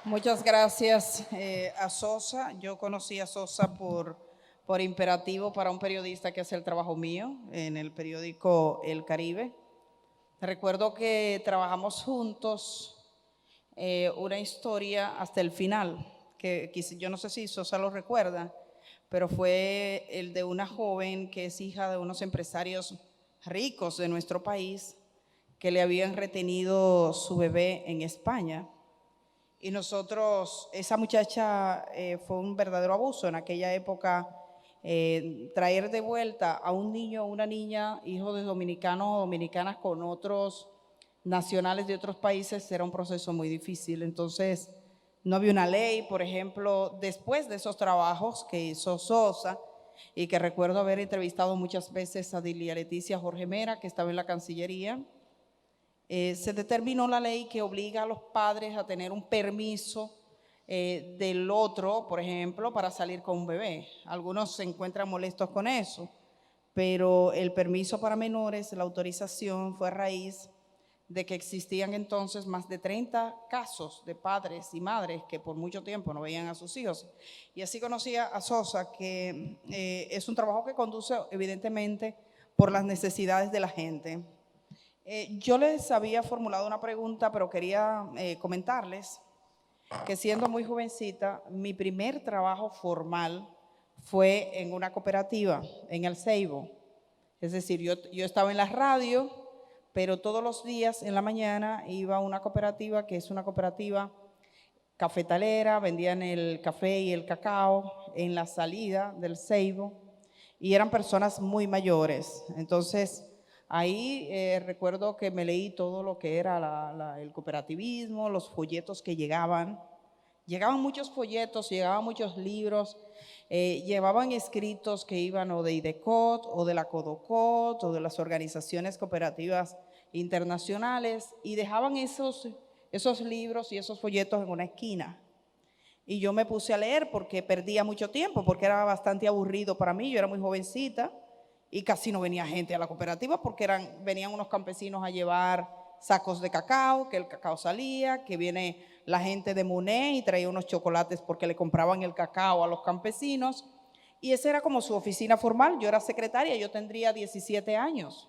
Muchas gracias a Sosa. Yo conocí a Sosa por imperativo para un periodista que hace el trabajo mío en el periódico El Caribe. Recuerdo que trabajamos juntos una historia hasta el final, que yo no sé si Sosa lo recuerda, pero fue el de una joven que es hija de unos empresarios ricos de nuestro país que le habían retenido su bebé en España. Y nosotros, esa muchacha fue un verdadero abuso en aquella época. Traer de vuelta a un niño o una niña, hijo de dominicanos o dominicanas con otros nacionales de otros países, era un proceso muy difícil. Entonces, no había una ley, por ejemplo, después de esos trabajos que hizo Sosa, y que recuerdo haber entrevistado muchas veces a Dilia Leticia Jorge Mera, que estaba en la Cancillería, se determinó la ley que obliga a los padres a tener un permiso del otro, por ejemplo, para salir con un bebé. Algunos se encuentran molestos con eso, pero el permiso para menores, la autorización fue a raíz de que existían entonces más de 30 casos de padres y madres que por mucho tiempo no veían a sus hijos. Y así conocía a Sosa, que es un trabajo que conduce evidentemente por las necesidades de la gente. Yo les había formulado una pregunta, pero quería comentarles que siendo muy jovencita, mi primer trabajo formal fue en una cooperativa, en el Ceibo. Es decir, yo estaba en la radio, pero todos los días en la mañana iba a una cooperativa, que es una cooperativa cafetalera, vendían el café y el cacao en la salida del Ceibo, y eran personas muy mayores. Entonces, ahí recuerdo que me leí todo lo que era el cooperativismo, los folletos que llegaban. Llegaban muchos folletos, llegaban muchos libros, llevaban escritos que iban o de IDECOT o de la CODOCOT o de las organizaciones cooperativas internacionales, y dejaban esos libros y esos folletos en una esquina. Y yo me puse a leer porque perdía mucho tiempo, porque era bastante aburrido para mí. Yo era muy jovencita y casi no venía gente a la cooperativa porque venían unos campesinos a llevar sacos de cacao, que el cacao salía, que viene la gente de Muné y traía unos chocolates porque le compraban el cacao a los campesinos. Y esa era como su oficina formal. Yo era secretaria, yo tendría 17 años.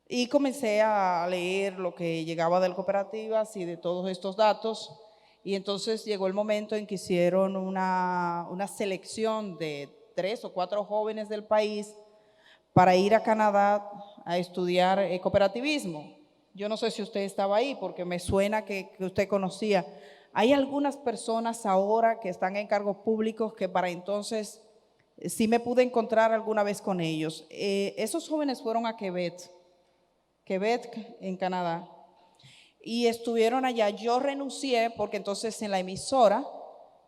Y comencé a leer lo que llegaba de cooperativas y de todos estos datos. Y entonces llegó el momento en que hicieron una selección de 3 o 4 jóvenes del país para ir a Canadá a estudiar cooperativismo. Yo no sé si usted estaba ahí, porque me suena que usted conocía. Hay algunas personas ahora que están en cargos públicos que para entonces sí me pude encontrar alguna vez con ellos. Esos jóvenes fueron a Quebec en Canadá, y estuvieron allá. Yo renuncié porque entonces en la emisora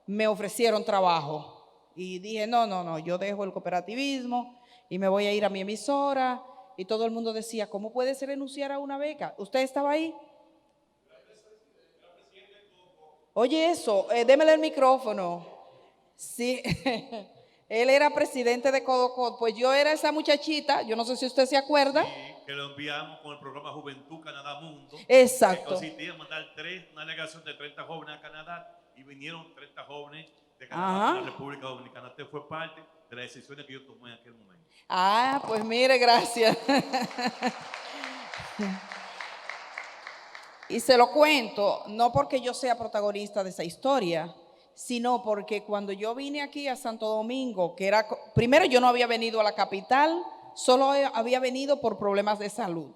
me ofrecieron trabajo y dije, no, yo dejo el cooperativismo y me voy a ir a mi emisora. Y todo el mundo decía, ¿cómo puedes renunciar a una beca? ¿Usted estaba ahí? Oye eso, démele el micrófono. Sí, él era presidente de Codocod. Pues yo era esa muchachita, yo no sé si usted se acuerda. Sí, que lo enviamos con el programa Juventud Canadá Mundo. Exacto. Consistía en mandar una delegación de 30 jóvenes a Canadá, y vinieron 30 jóvenes de Canadá a la República Dominicana. Usted fue parte de las decisiones que yo tomé en aquel momento. Pues mire, gracias. Y se lo cuento, no porque yo sea protagonista de esa historia, sino porque cuando yo vine aquí a Santo Domingo, primero yo no había venido a la capital, solo había venido por problemas de salud.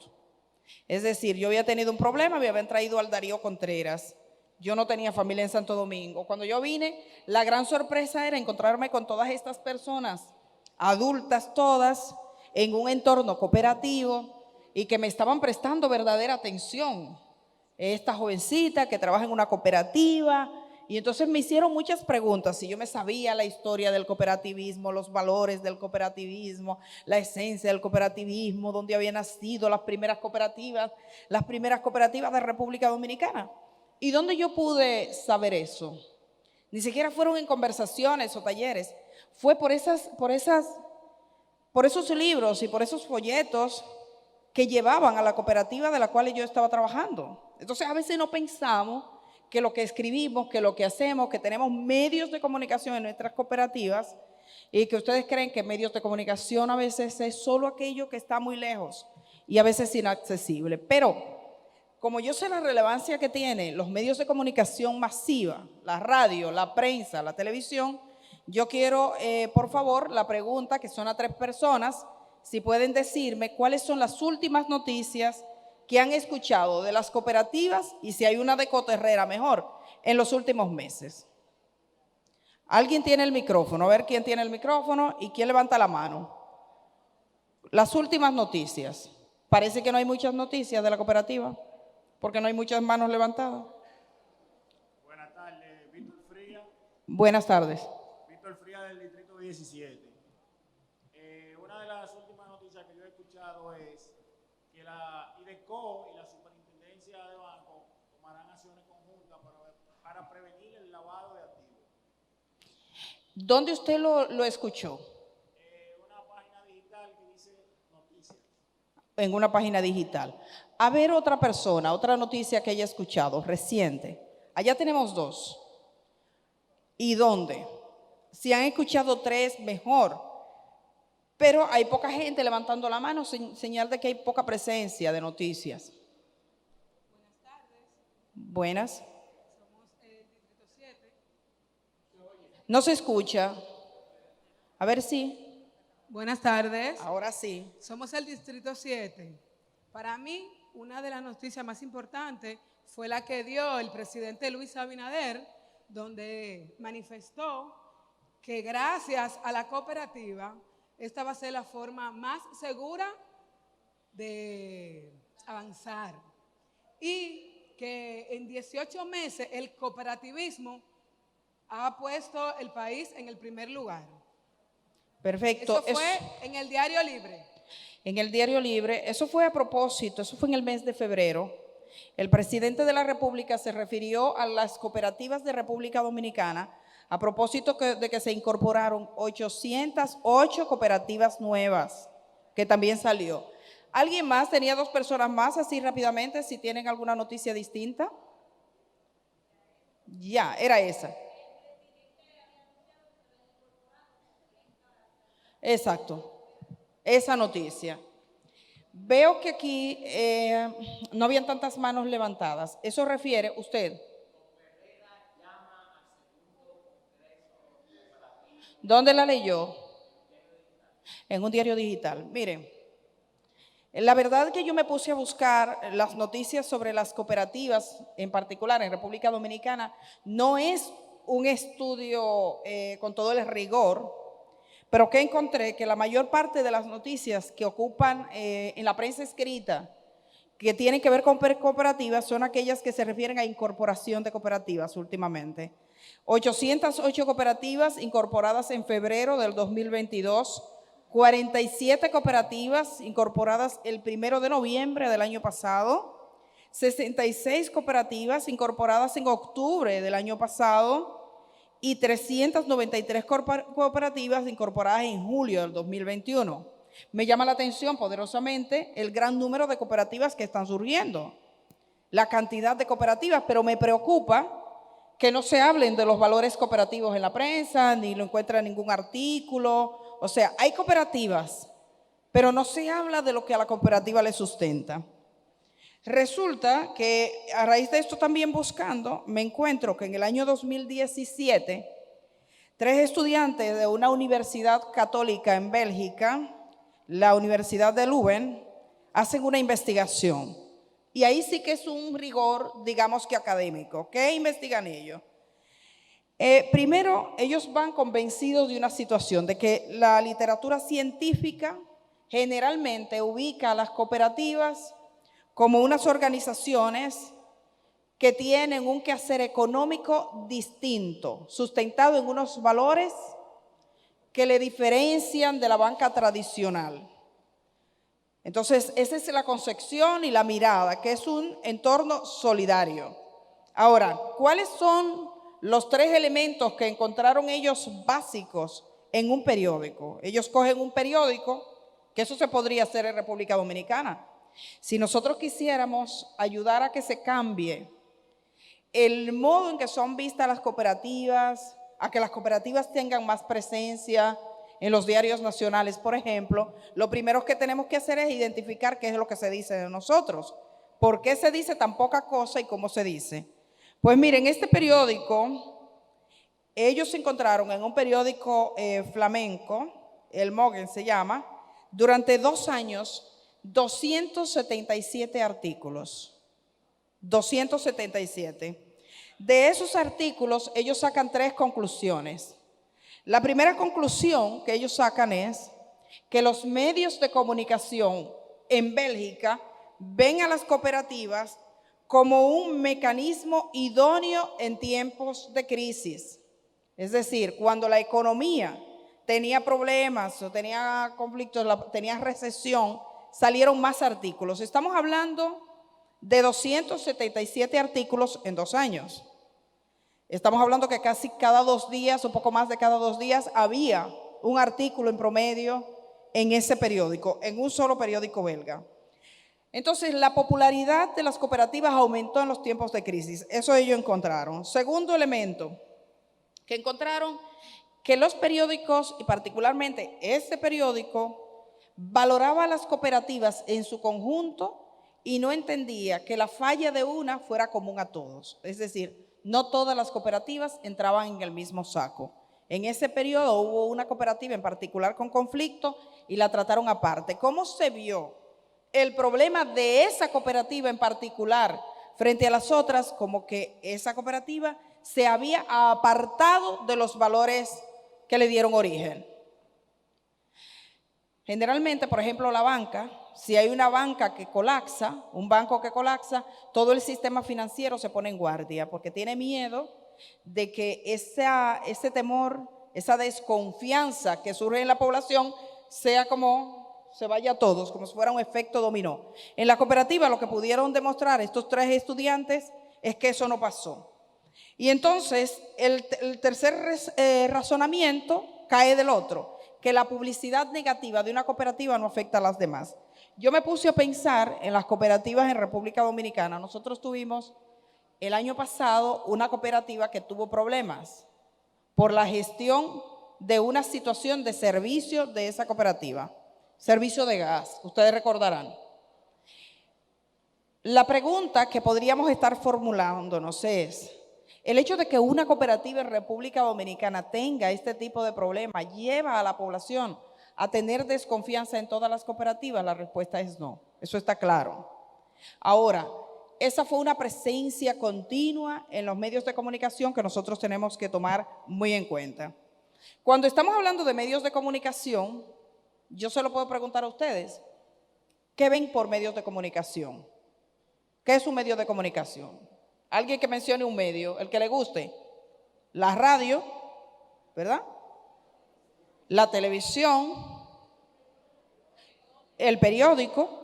Es decir, yo había tenido un problema, me habían traído al Darío Contreras. Yo no tenía familia en Santo Domingo. Cuando yo vine, la gran sorpresa era encontrarme con todas estas personas, adultas todas, en un entorno cooperativo, y que me estaban prestando verdadera atención. Esta jovencita que trabaja en una cooperativa. Y entonces me hicieron muchas preguntas, si yo me sabía la historia del cooperativismo, los valores del cooperativismo, la esencia del cooperativismo, dónde habían nacido las primeras cooperativas de República Dominicana. ¿Y dónde yo pude saber eso? Ni siquiera fueron en conversaciones o talleres, fue por esos libros y por esos folletos que llevaban a la cooperativa de la cual yo estaba trabajando. Entonces a veces no pensamos que lo que escribimos, que lo que hacemos, que tenemos medios de comunicación en nuestras cooperativas y que ustedes creen que medios de comunicación a veces es solo aquello que está muy lejos y a veces inaccesible. Pero como yo sé la relevancia que tienen los medios de comunicación masiva, la radio, la prensa, la televisión, yo quiero, por favor, la pregunta, que son a 3 personas, si pueden decirme cuáles son las últimas noticias que han escuchado de las cooperativas y si hay una de Coterrera mejor en los últimos meses. ¿Alguien tiene el micrófono? A ver quién tiene el micrófono y quién levanta la mano. Las últimas noticias. Parece que no hay muchas noticias de la cooperativa porque no hay muchas manos levantadas. Buenas tardes, Víctor Fría. Buenas tardes. Víctor Fría del Distrito 17. Una de las últimas noticias que yo he escuchado es que la IDECO y la Superintendencia de Bancos tomarán acciones conjuntas para prevenir el lavado de activos. ¿Dónde usted lo escuchó? Una página digital que dice noticias. En una página digital. A ver, otra persona, otra noticia que haya escuchado, reciente. Allá tenemos 2. ¿Y dónde? Si han escuchado 3, mejor. Pero hay poca gente levantando la mano, señal de que hay poca presencia de noticias. Buenas tardes. Buenas. Somos el Distrito 7. No se escucha. A ver si. Buenas tardes. Ahora sí. Somos el Distrito 7. Para mí, una de las noticias más importantes fue la que dio el presidente Luis Abinader, donde manifestó que gracias a la cooperativa, esta va a ser la forma más segura de avanzar. Y que en 18 meses el cooperativismo ha puesto el país en el primer lugar. Perfecto. Eso fue en el Diario Libre. En el Diario Libre, eso fue a propósito, eso fue en el mes de febrero. El presidente de la República se refirió a las cooperativas de República Dominicana a propósito de que se incorporaron 808 cooperativas nuevas, que también salió. ¿Alguien más? Tenía 2 personas más, así rápidamente, si tienen alguna noticia distinta. Ya, era esa. Exacto. Esa noticia. Veo que aquí no habían tantas manos levantadas. Eso refiere usted. ¿Dónde la leyó? En un diario digital. Miren, la verdad que yo me puse a buscar las noticias sobre las cooperativas, en particular en República Dominicana. No es un estudio con todo el rigor, pero que encontré que la mayor parte de las noticias que ocupan en la prensa escrita, que tienen que ver con cooperativas, son aquellas que se refieren a incorporación de cooperativas últimamente. 808 cooperativas incorporadas en febrero del 2022, 47 cooperativas incorporadas el 1 de noviembre del año pasado, 66 cooperativas incorporadas en octubre del año pasado, y 393 cooperativas incorporadas en julio del 2021. Me llama la atención poderosamente el gran número de cooperativas que están surgiendo, la cantidad de cooperativas, pero me preocupa que no se hablen de los valores cooperativos en la prensa, ni lo encuentra en ningún artículo. O sea, hay cooperativas, pero no se habla de lo que a la cooperativa le sustenta. Resulta que a raíz de esto también buscando, me encuentro que en el año 2017, 3 estudiantes de una universidad católica en Bélgica, la Universidad de Leuven, hacen una investigación. Y ahí sí que es un rigor, digamos que académico. ¿Qué investigan ellos? Primero, ellos van convencidos de una situación, de que la literatura científica generalmente ubica a las cooperativas como unas organizaciones que tienen un quehacer económico distinto, sustentado en unos valores que le diferencian de la banca tradicional. Entonces, esa es la concepción y la mirada, que es un entorno solidario. Ahora, ¿cuáles son los 3 elementos que encontraron ellos básicos en un periódico? Ellos cogen un periódico, que eso se podría hacer en República Dominicana. Si nosotros quisiéramos ayudar a que se cambie el modo en que son vistas las cooperativas, a que las cooperativas tengan más presencia en los diarios nacionales, por ejemplo, lo primero que tenemos que hacer es identificar qué es lo que se dice de nosotros. ¿Por qué se dice tan poca cosa y cómo se dice? Pues miren, este periódico, ellos se encontraron en un periódico flamenco, el Mogen se llama, durante 2 años, 277 artículos. 277. De esos artículos, ellos sacan 3 conclusiones. La primera conclusión que ellos sacan es que los medios de comunicación en Bélgica ven a las cooperativas como un mecanismo idóneo en tiempos de crisis. Es decir, cuando la economía tenía problemas o tenía conflictos, tenía recesión, salieron más artículos. Estamos hablando de 277 artículos en 2 años. Estamos hablando que casi cada 2 días, un poco más de cada 2 días, había un artículo en promedio en ese periódico, en un solo periódico belga. Entonces, la popularidad de las cooperativas aumentó en los tiempos de crisis. Eso ellos encontraron. Segundo elemento, que encontraron que los periódicos, y particularmente este periódico, valoraba a las cooperativas en su conjunto y no entendía que la falla de una fuera común a todos. Es decir, no todas las cooperativas entraban en el mismo saco. En ese periodo hubo una cooperativa en particular con conflicto y la trataron aparte. ¿Cómo se vio el problema de esa cooperativa en particular frente a las otras? Como que esa cooperativa se había apartado de los valores que le dieron origen. Generalmente, por ejemplo, la banca, si hay una banca que colapsa, un banco que colapsa, todo el sistema financiero se pone en guardia porque tiene miedo de que ese temor, esa desconfianza que surge en la población sea como se vaya a todos, como si fuera un efecto dominó. En la cooperativa lo que pudieron demostrar estos 3 estudiantes es que eso no pasó. Y entonces el tercer razonamiento cae del otro, que la publicidad negativa de una cooperativa no afecta a las demás. Yo me puse a pensar en las cooperativas en República Dominicana. Nosotros tuvimos el año pasado una cooperativa que tuvo problemas por la gestión de una situación de servicio de esa cooperativa, servicio de gas, ustedes recordarán. La pregunta que podríamos estar formulándonos es, el hecho de que una cooperativa en República Dominicana tenga este tipo de problema, ¿lleva a la población a tener desconfianza en todas las cooperativas? La respuesta es no, eso está claro. Ahora, esa fue una presencia continua en los medios de comunicación que nosotros tenemos que tomar muy en cuenta. Cuando estamos hablando de medios de comunicación, yo se lo puedo preguntar a ustedes, ¿qué ven por medios de comunicación? ¿Qué es un medio de comunicación? Alguien que mencione un medio, el que le guste. La radio, ¿verdad? La televisión, el periódico,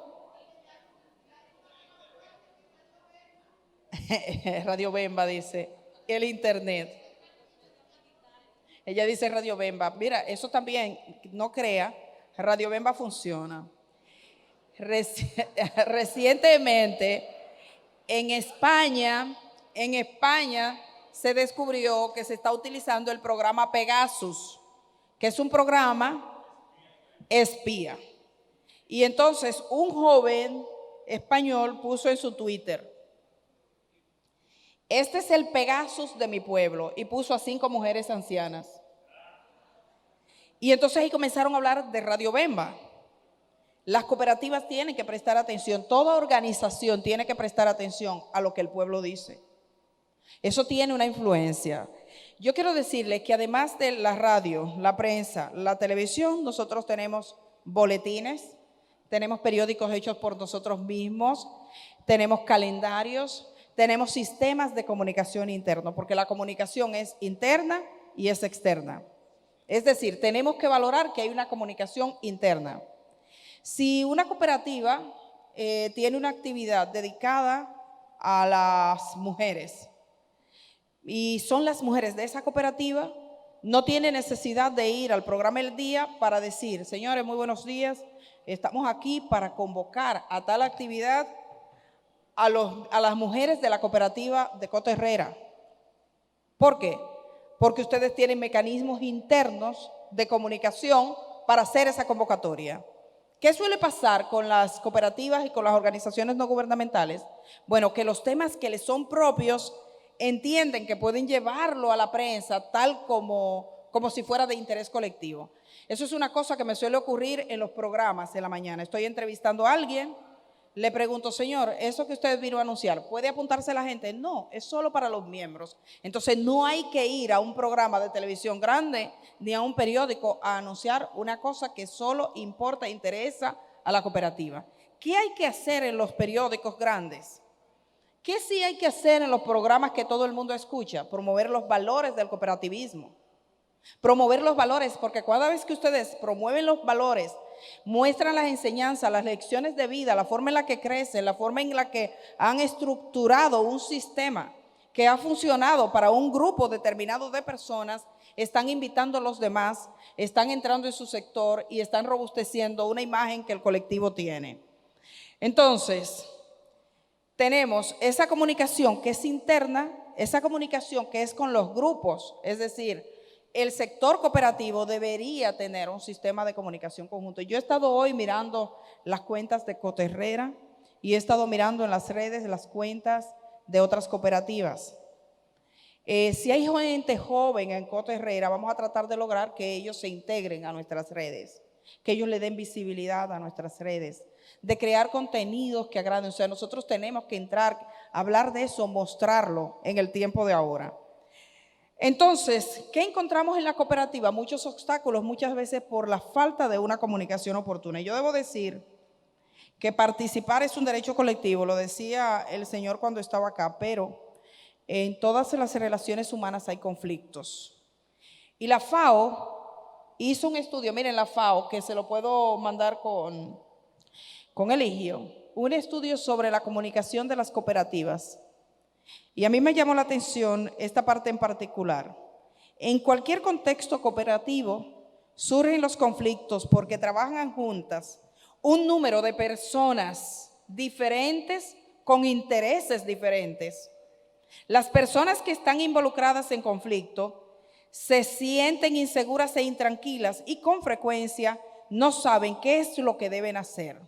Radio Bemba dice, el internet. Ella dice Radio Bemba. Mira, eso también, no crea, Radio Bemba funciona. Recientemente, en España se descubrió que se está utilizando el programa Pegasus, que es un programa espía. Y entonces un joven español puso en su Twitter, este es el Pegasus de mi pueblo, y puso a 5 mujeres ancianas. Y entonces ahí comenzaron a hablar de Radio Bemba. Las cooperativas tienen que prestar atención, toda organización tiene que prestar atención a lo que el pueblo dice. Eso tiene una influencia. Yo quiero decirles que además de la radio, la prensa, la televisión, nosotros tenemos boletines, tenemos periódicos hechos por nosotros mismos, tenemos calendarios, tenemos sistemas de comunicación internos, porque la comunicación es interna y es externa. Es decir, tenemos que valorar que hay una comunicación interna. Si una cooperativa tiene una actividad dedicada a las mujeres y son las mujeres de esa cooperativa, no tiene necesidad de ir al programa El Día para decir, señores, muy buenos días, estamos aquí para convocar a tal actividad a las mujeres de la cooperativa de Coto Herrera. ¿Por qué? Porque ustedes tienen mecanismos internos de comunicación para hacer esa convocatoria. ¿Qué suele pasar con las cooperativas y con las organizaciones no gubernamentales? Bueno, que los temas que les son propios entienden que pueden llevarlo a la prensa tal como si fuera de interés colectivo. Eso es una cosa que me suele ocurrir en los programas de la mañana. Estoy entrevistando a alguien, le pregunto, señor, ¿eso que usted vino a anunciar, puede apuntarse la gente? No, es solo para los miembros. Entonces no hay que ir a un programa de televisión grande ni a un periódico a anunciar una cosa que solo importa e interesa a la cooperativa. ¿Qué hay que hacer en los periódicos grandes? ¿Qué sí hay que hacer en los programas que todo el mundo escucha? Promover los valores del cooperativismo. Promover los valores, porque cada vez que ustedes promueven los valores, muestran las enseñanzas, las lecciones de vida, la forma en la que crecen, la forma en la que han estructurado un sistema que ha funcionado para un grupo determinado de personas, están invitando a los demás, están entrando en su sector y están robusteciendo una imagen que el colectivo tiene. Entonces, tenemos esa comunicación que es interna, esa comunicación que es con los grupos, es decir, el sector cooperativo debería tener un sistema de comunicación conjunto. Yo he estado hoy mirando las cuentas de Coto Herrera y he estado mirando en las redes las cuentas de otras cooperativas. Si hay gente joven en Coto Herrera, vamos a tratar de lograr que ellos se integren a nuestras redes, que ellos le den visibilidad a nuestras redes, de crear contenidos que agraden. O sea, nosotros tenemos que entrar, hablar de eso, mostrarlo en el tiempo de ahora. Entonces, ¿qué encontramos en la cooperativa? Muchos obstáculos, muchas veces por la falta de una comunicación oportuna. Y yo debo decir que participar es un derecho colectivo, lo decía el señor cuando estaba acá, pero en todas las relaciones humanas hay conflictos. Y la FAO hizo un estudio, miren la FAO, que se lo puedo mandar con Eligio, un estudio sobre la comunicación de las cooperativas. Y a mí me llamó la atención esta parte en particular. En cualquier contexto cooperativo surgen los conflictos porque trabajan juntas un número de personas diferentes con intereses diferentes. Las personas que están involucradas en conflicto se sienten inseguras e intranquilas y con frecuencia no saben qué es lo que deben hacer.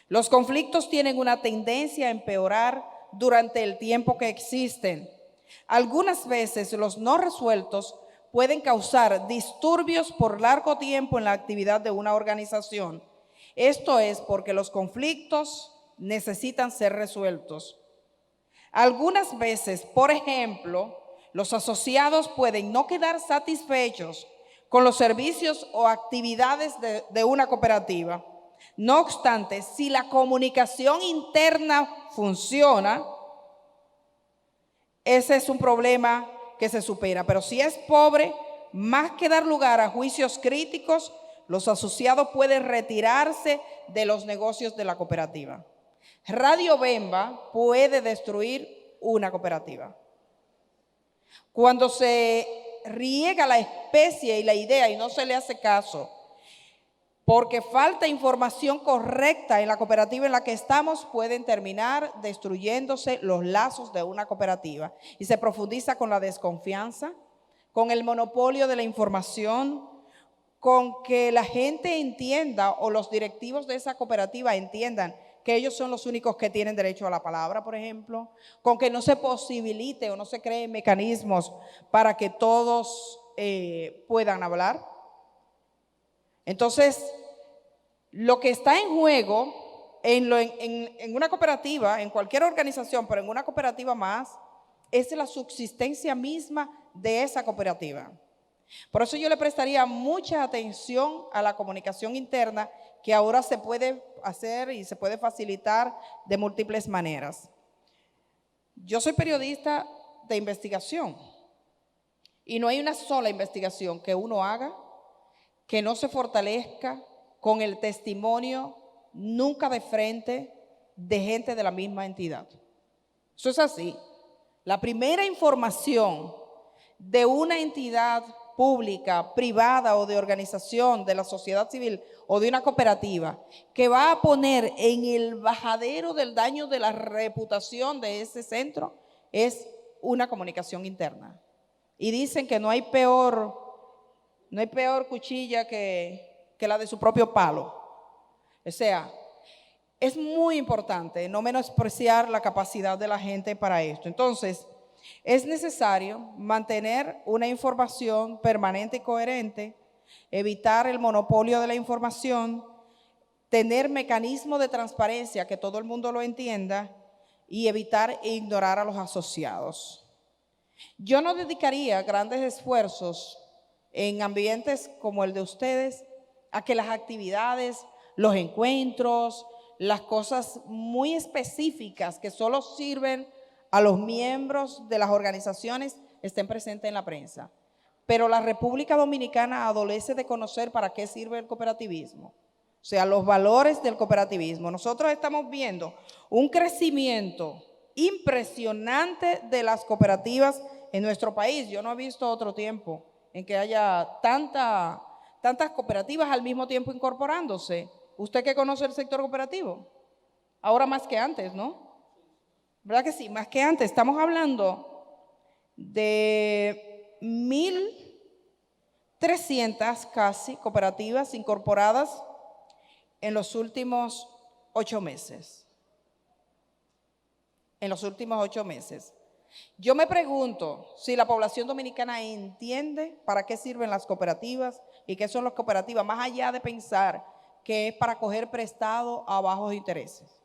Los conflictos tienen una tendencia a empeorar durante el tiempo que existen. Algunas veces los no resueltos pueden causar disturbios por largo tiempo en la actividad de una organización. Esto es porque los conflictos necesitan ser resueltos. Algunas veces, por ejemplo, los asociados pueden no quedar satisfechos con los servicios o actividades de una cooperativa. No obstante, si la comunicación interna funciona, ese es un problema que se supera. Pero si es pobre, más que dar lugar a juicios críticos, los asociados pueden retirarse de los negocios de la cooperativa. Radio Bemba puede destruir una cooperativa. Cuando se riega la especie y la idea y no se le hace caso, porque falta información correcta en la cooperativa en la que estamos, pueden terminar destruyéndose los lazos de una cooperativa. Y se profundiza con la desconfianza, con el monopolio de la información, con que la gente entienda o los directivos de esa cooperativa entiendan que ellos son los únicos que tienen derecho a la palabra, por ejemplo, con que no se posibilite o no se creen mecanismos para que todos puedan hablar. Entonces, lo que está en juego en una cooperativa, en cualquier organización, pero en una cooperativa más, es la subsistencia misma de esa cooperativa. Por eso yo le prestaría mucha atención a la comunicación interna que ahora se puede hacer y se puede facilitar de múltiples maneras. Yo soy periodista de investigación y no hay una sola investigación que uno haga que no se fortalezca con el testimonio nunca de frente de gente de la misma entidad. Eso es así. La primera información de una entidad pública, privada o de organización de la sociedad civil o de una cooperativa que va a poner en el bajadero del daño de la reputación de ese centro es una comunicación interna. Y dicen que no hay peor cuchilla que la de su propio palo. O sea, es muy importante no menospreciar la capacidad de la gente para esto. Entonces, es necesario mantener una información permanente y coherente, evitar el monopolio de la información, tener mecanismos de transparencia que todo el mundo lo entienda y evitar e ignorar a los asociados. Yo no dedicaría grandes esfuerzos en ambientes como el de ustedes a que las actividades, los encuentros, las cosas muy específicas que solo sirven a los miembros de las organizaciones estén presentes en la prensa. Pero la República Dominicana adolece de conocer para qué sirve el cooperativismo. O sea, los valores del cooperativismo. Nosotros estamos viendo un crecimiento impresionante de las cooperativas en nuestro país. Yo no he visto otro tiempo en que haya tantas cooperativas al mismo tiempo incorporándose. ¿Usted que conoce el sector cooperativo? Ahora más que antes, ¿no? ¿Verdad que sí? Más que antes. Estamos hablando de 1,300 casi cooperativas incorporadas en los últimos 8 meses. En los últimos 8 meses. Yo me pregunto si la población dominicana entiende para qué sirven las cooperativas y qué son las cooperativas, más allá de pensar que es para coger prestado a bajos intereses.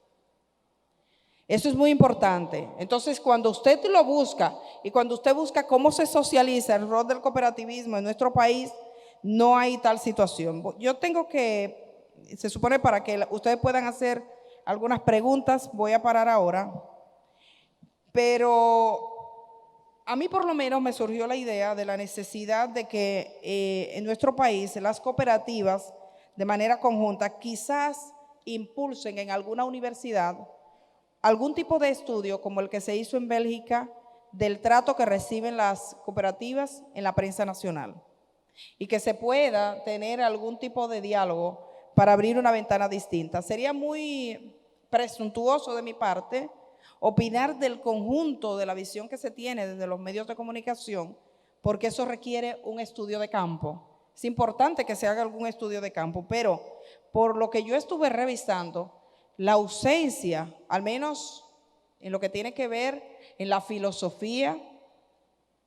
Eso es muy importante. Entonces, cuando usted lo busca y cuando usted busca cómo se socializa el rol del cooperativismo en nuestro país, no hay tal situación. Yo tengo que, se supone para que ustedes puedan hacer algunas preguntas, voy a parar ahora, pero a mí por lo menos me surgió la idea de la necesidad de que en nuestro país las cooperativas de manera conjunta quizás impulsen en alguna universidad algún tipo de estudio como el que se hizo en Bélgica del trato que reciben las cooperativas en la prensa nacional y que se pueda tener algún tipo de diálogo para abrir una ventana distinta. Sería muy presuntuoso de mi parte opinar del conjunto de la visión que se tiene desde los medios de comunicación, porque eso requiere un estudio de campo. Es importante que se haga algún estudio de campo, pero por lo que yo estuve revisando, la ausencia, al menos en lo que tiene que ver en la filosofía,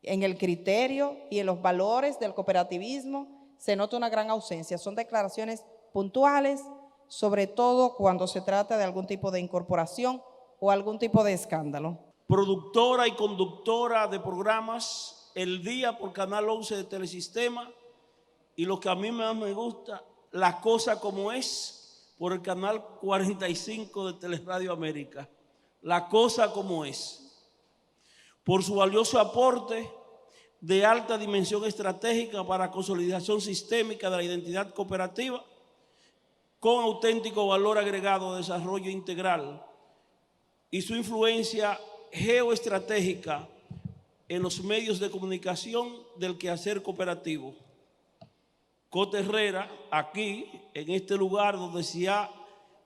en el criterio y en los valores del cooperativismo, se nota una gran ausencia. Son declaraciones puntuales, sobre todo cuando se trata de algún tipo de incorporación o algún tipo de escándalo. Productora y conductora de programas El Día por Canal 11 de Telesistema, y lo que a mí más me gusta, La Cosa Como Es, por el canal 45 de Teleradio América. La Cosa Como Es. Por su valioso aporte de alta dimensión estratégica para consolidación sistémica de la identidad cooperativa, con auténtico valor agregado de desarrollo integral, y su influencia geoestratégica en los medios de comunicación del quehacer cooperativo. Cote Herrera, aquí, en este lugar donde se ha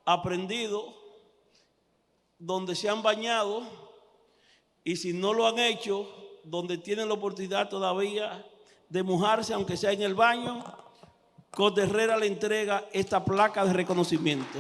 aprendido, donde se han bañado, y si no lo han hecho, donde tienen la oportunidad todavía de mojarse, aunque sea en el baño, Cote Herrera le entrega esta placa de reconocimiento.